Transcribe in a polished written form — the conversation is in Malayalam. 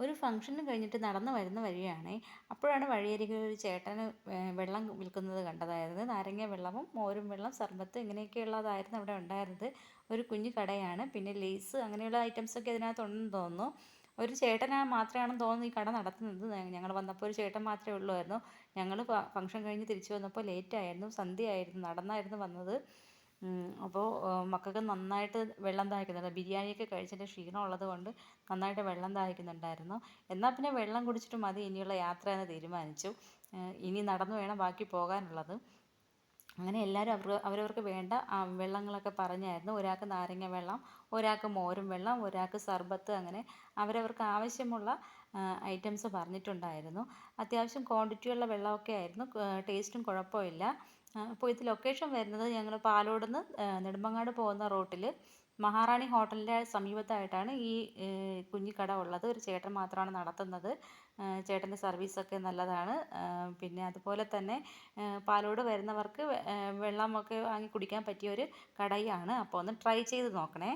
ഒരു ഫംഗ്ഷന് കഴിഞ്ഞിട്ട് നടന്ന് വരുന്ന വഴിയാണേ. അപ്പോഴാണ് വഴിയരികിൽ ഒരു ചേട്ടന് വെള്ളം വിൽക്കുന്നത് കണ്ടതായിരുന്നു. നാരങ്ങ വെള്ളവും മോരും വെള്ളം, സർബത്ത് ഇങ്ങനെയൊക്കെയുള്ളതായിരുന്നു അവിടെ ഉണ്ടായിരുന്നത്. ഒരു കുഞ്ഞു കടയാണ്. പിന്നെ ലേസ് അങ്ങനെയുള്ള ഐറ്റംസൊക്കെ അതിനകത്തുണ്ടെന്ന് തോന്നുന്നു. ഒരു ചേട്ടനാ മാത്രമാണെന്ന് തോന്നുന്നു ഈ കട നടത്തുന്നത്. ഞങ്ങൾ വന്നപ്പോൾ ഒരു ചേട്ടൻ മാത്രമേ ഉള്ളുവായിരുന്നു. ഞങ്ങൾ ഫംഗ്ഷൻ കഴിഞ്ഞ് തിരിച്ചു വന്നപ്പോൾ ലേറ്റായിരുന്നു, സന്ധ്യയായിരുന്നു, നടന്നായിരുന്നു വന്നത്. അപ്പോൾ മക്കൾക്ക് നന്നായിട്ട് വെള്ളം ദാഹിക്കുന്നുണ്ട്. ബിരിയാണിയൊക്കെ കഴിച്ചതിൻ്റെ ക്ഷീണം ഉള്ളത് കൊണ്ട് നന്നായിട്ട് വെള്ളം ദാഹിക്കുന്നുണ്ടായിരുന്നു. എന്നാൽ പിന്നെ വെള്ളം കുടിച്ചിട്ട് മതി ഇനിയുള്ള യാത്ര എന്ന് തീരുമാനിച്ചു. ഇനി നടന്നു വേണം ബാക്കി പോകാനുള്ളത്. അങ്ങനെ എല്ലാവരും അവരവർക്ക് വേണ്ട വെള്ളങ്ങളൊക്കെ പറഞ്ഞായിരുന്നു. ഒരാൾക്ക് നാരങ്ങ വെള്ളം, ഒരാൾക്ക് മോരും വെള്ളം, ഒരാൾക്ക് സർബത്ത്, അങ്ങനെ അവരവർക്ക് ആവശ്യമുള്ള ഐറ്റംസ് പറഞ്ഞിട്ടുണ്ടായിരുന്നു. അത്യാവശ്യം ക്വാണ്ടിറ്റിയുള്ള വെള്ളമൊക്കെ ആയിരുന്നു. ടേസ്റ്റും കുഴപ്പമില്ല. അപ്പോൾ ഇത് ലൊക്കേഷൻ വരുന്നത് ഞങ്ങൾ പാലോടുന്ന് നെടുമങ്ങാട് പോകുന്ന റൂട്ടിൽ മഹാറാണി ഹോട്ടലിൻ്റെ സമീപത്തായിട്ടാണ് ഈ കുഞ്ഞിക്കട ഉള്ളത്. ഒരു ചേട്ടൻ മാത്രമാണ് നടത്തുന്നത്. ചേട്ടൻ്റെ സർവീസൊക്കെ നല്ലതാണ്. പിന്നെ അതുപോലെ തന്നെ പാലോട് വരുന്നവർക്ക് വെള്ളമൊക്കെ വാങ്ങി കുടിക്കാൻ പറ്റിയ ഒരു കടയാണ്. അപ്പോൾ ഒന്ന് ട്രൈ ചെയ്ത് നോക്കണേ.